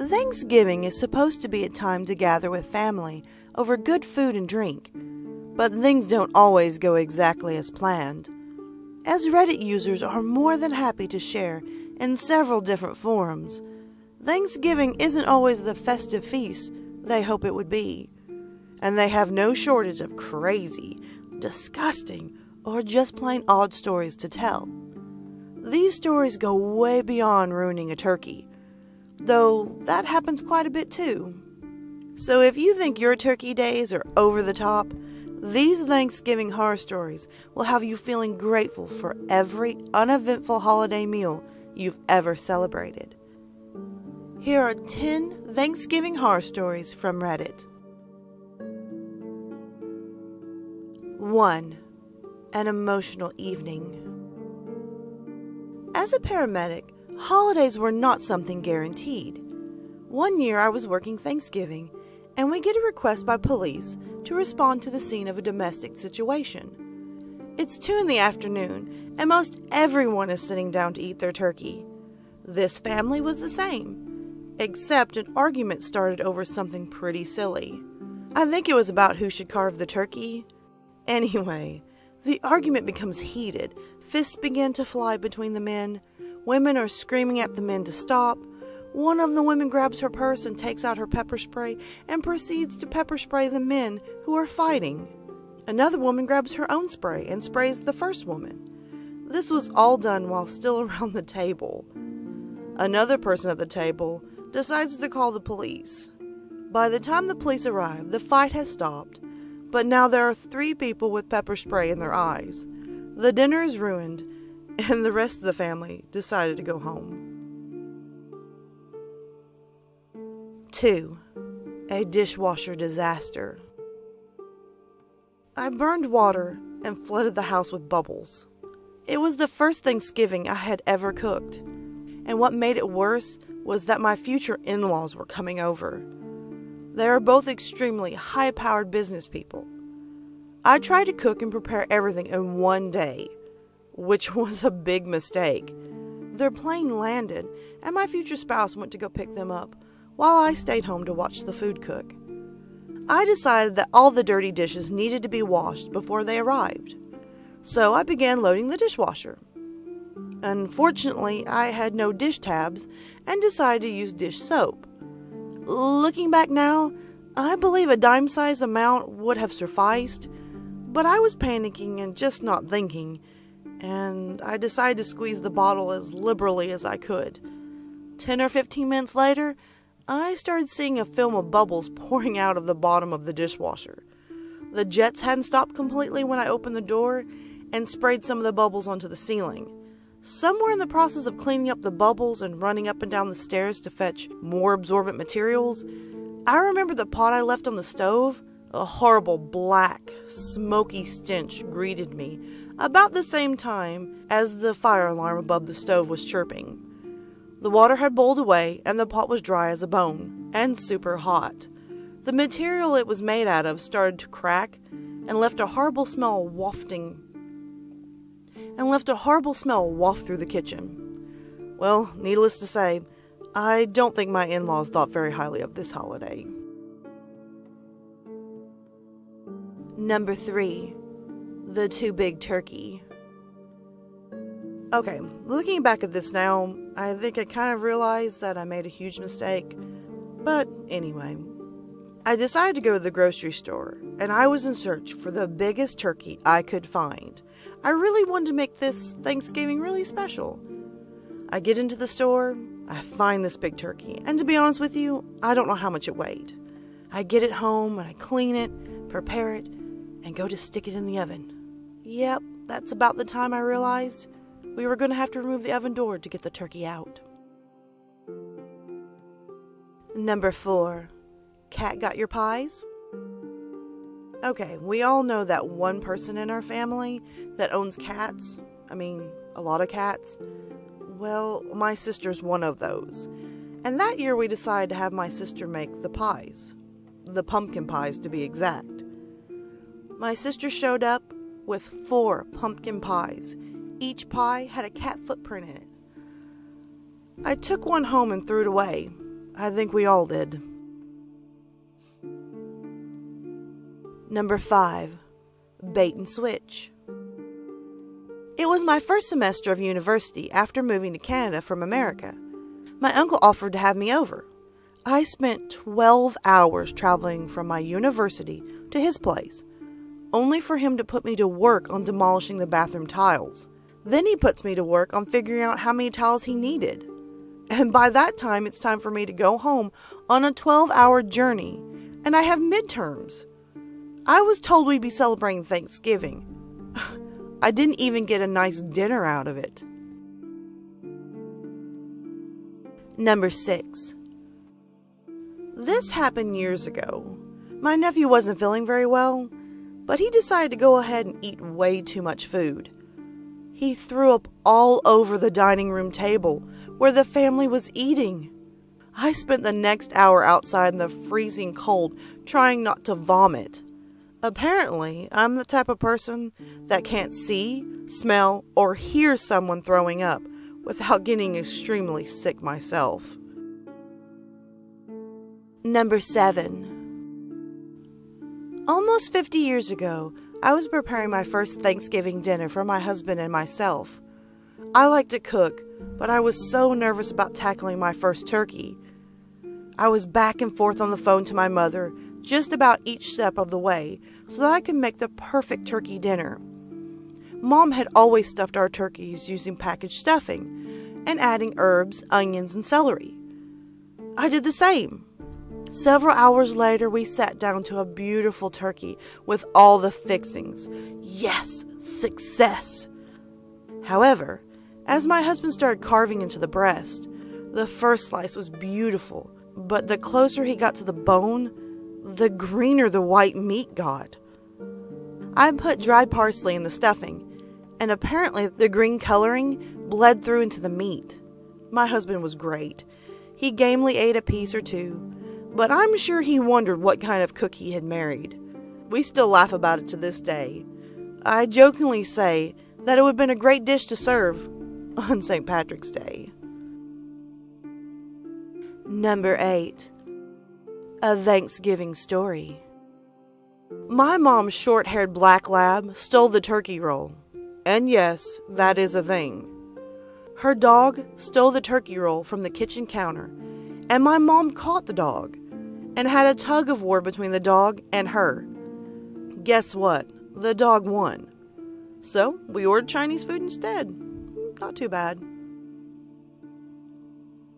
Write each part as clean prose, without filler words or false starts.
Thanksgiving is supposed to be a time to gather with family over good food and drink, but things don't always go exactly as planned. As Reddit users are more than happy to share in several different forums, Thanksgiving isn't always the festive feast they hope it would be, and they have no shortage of crazy, disgusting, or just plain odd stories to tell. These stories go way beyond ruining a turkey, though that happens quite a bit too. So if you think your turkey days are over the top, these Thanksgiving horror stories will have you feeling grateful for every uneventful holiday meal you've ever celebrated. Here are 10 Thanksgiving horror stories from Reddit. 1. An emotional evening. As a paramedic, holidays were not something guaranteed. One year I was working Thanksgiving, and we get a request by police to respond to the scene of a domestic situation. It's 2 p.m, and most everyone is sitting down to eat their turkey. This family was the same, except an argument started over something pretty silly. I think it was about who should carve the turkey. Anyway, the argument becomes heated. Fists begin to fly between the men. Women are screaming at the men to stop. One of the women grabs her purse and takes out her pepper spray and proceeds to pepper spray the men who are fighting. Another woman grabs her own spray and sprays the first woman. This was all done while still around the table. Another person at the table decides to call the police. By the time the police arrive, the fight has stopped, but now there are 3 people with pepper spray in their eyes. The dinner is ruined, and the rest of the family decided to go home. 2. A dishwasher disaster. I burned water and flooded the house with bubbles. It was the first Thanksgiving I had ever cooked, and what made it worse was that my future in-laws were coming over. They are both extremely high-powered business people. I tried to cook and prepare everything in one day, which was a big mistake. Their plane landed, and my future spouse went to go pick them up, while I stayed home to watch the food cook. I decided that all the dirty dishes needed to be washed before they arrived, so I began loading the dishwasher. Unfortunately, I had no dish tabs and decided to use dish soap. Looking back now, I believe a dime-size amount would have sufficed, but I was panicking and just not thinking, and I decided to squeeze the bottle as liberally as I could. 10 or 15 minutes later, I started seeing a film of bubbles pouring out of the bottom of the dishwasher. The jets hadn't stopped completely when I opened the door and sprayed some of the bubbles onto the ceiling. Somewhere in the process of cleaning up the bubbles and running up and down the stairs to fetch more absorbent materials, I remember the pot I left on the stove. A horrible black, smoky stench greeted me about the same time as the fire alarm above the stove was chirping. The water had boiled away, and the pot was dry as a bone, and super hot. The material it was made out of started to crack, and left a horrible smell waft through the kitchen. Well, needless to say, I don't think my in-laws thought very highly of this holiday. Number 3. The Too Big Turkey. Okay, looking back at this now, I think I kind of realized that I made a huge mistake. But anyway, I decided to go to the grocery store, and I was in search for the biggest turkey I could find. I really wanted to make this Thanksgiving really special. I get into the store, I find this big turkey, and to be honest with you, I don't know how much it weighed. I get it home, and I clean it, prepare it, and go to stick it in the oven. Yep, that's about the time I realized we were going to have to remove the oven door to get the turkey out. Number 4. Cat got your pies? Okay, we all know that one person in our family that owns cats. a lot of cats. Well, my sister's one of those. And that year we decided to have my sister make the pies. The pumpkin pies, to be exact. My sister showed up with 4 pumpkin pies. Each pie had a cat footprint in it. I took one home and threw it away. I think we all did. Number 5. Bait and switch. It was my first semester of university after moving to Canada from America. My uncle offered to have me over. I spent 12 hours traveling from my university to his place, only for him to put me to work on demolishing the bathroom tiles. Then he puts me to work on figuring out how many tiles he needed. And by that time, it's time for me to go home on a 12-hour journey, and I have midterms. I was told we'd be celebrating Thanksgiving. I didn't even get a nice dinner out of it. Number 6. This happened years ago. My nephew wasn't feeling very well, but he decided to go ahead and eat way too much food. He threw up all over the dining room table where the family was eating. I spent the next hour outside in the freezing cold trying not to vomit. Apparently, I'm the type of person that can't see, smell, or hear someone throwing up without getting extremely sick myself. Number 7. Almost 50 years ago, I was preparing my first Thanksgiving dinner for my husband and myself. I like to cook, but I was so nervous about tackling my first turkey. I was back and forth on the phone to my mother just about each step of the way so that I could make the perfect turkey dinner. Mom had always stuffed our turkeys using packaged stuffing and adding herbs, onions, and celery. I did the same. Several hours later, we sat down to a beautiful turkey with all the fixings. Yes, success! However, as my husband started carving into the breast, the first slice was beautiful, but the closer he got to the bone, the greener the white meat got. I put dried parsley in the stuffing, and apparently the green coloring bled through into the meat. My husband was great. He gamely ate a piece or two, but I'm sure he wondered what kind of cook he had married. We still laugh about it to this day. I jokingly say that it would have been a great dish to serve on St. Patrick's Day. Number 8. A Thanksgiving story. My mom's short-haired black lab stole the turkey roll. And yes, that is a thing. Her dog stole the turkey roll from the kitchen counter, and my mom caught the dog and had a tug of war between the dog and her. Guess what? The dog won. So we ordered Chinese food instead. Not too bad.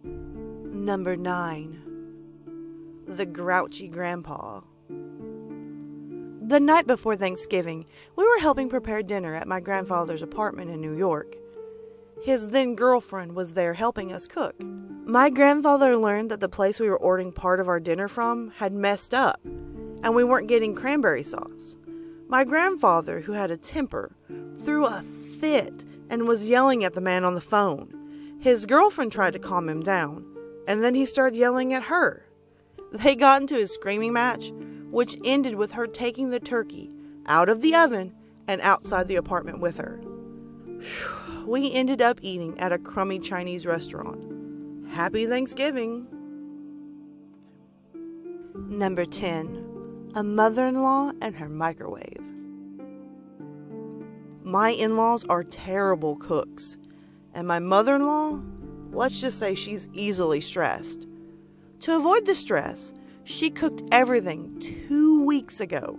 Number 9. The Grouchy Grandpa. The night before Thanksgiving, we were helping prepare dinner at my grandfather's apartment in New York. His then-girlfriend was there helping us cook. My grandfather learned that the place we were ordering part of our dinner from had messed up, and we weren't getting cranberry sauce. My grandfather, who had a temper, threw a fit and was yelling at the man on the phone. His girlfriend tried to calm him down, and then he started yelling at her. They got into a screaming match, which ended with her taking the turkey out of the oven and outside the apartment with her. We ended up eating at a crummy Chinese restaurant. Happy Thanksgiving! Number 10. A mother-in-law and her microwave. My in-laws are terrible cooks, and my mother-in-law, let's just say she's easily stressed. To avoid the stress, she cooked everything 2 weeks ago,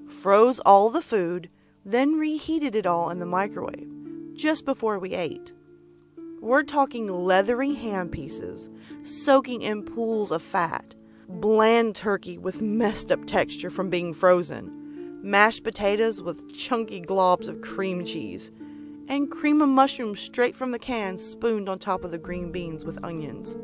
froze all the food, then reheated it all in the microwave just before we ate. We're talking leathery ham pieces, soaking in pools of fat, bland turkey with messed up texture from being frozen, mashed potatoes with chunky globs of cream cheese, and cream of mushroom straight from the can spooned on top of the green beans with onions.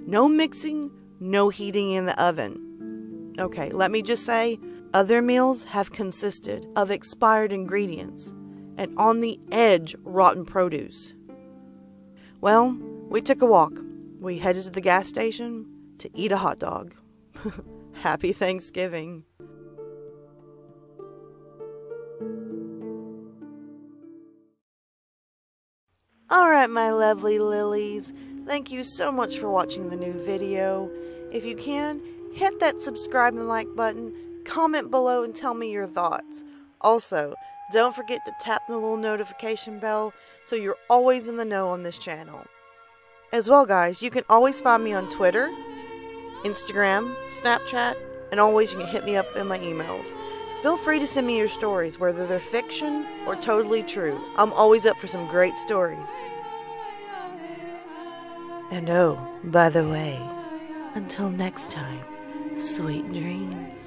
No mixing, no heating in the oven. Okay, let me just say, other meals have consisted of expired ingredients, and on the edge rotten produce. Well, we took a walk. We headed to the gas station to eat a hot dog. Happy Thanksgiving. Alright, my lovely lilies, thank you so much for watching the new video. If you can, hit that subscribe and like button, comment below and tell me your thoughts. Also, don't forget to tap the little notification bell so you're always in the know on this channel. As well, guys, you can always find me on Twitter, Instagram, Snapchat, and always you can hit me up in my emails. Feel free to send me your stories, whether they're fiction or totally true. I'm always up for some great stories. And oh, by the way, until next time, sweet dreams.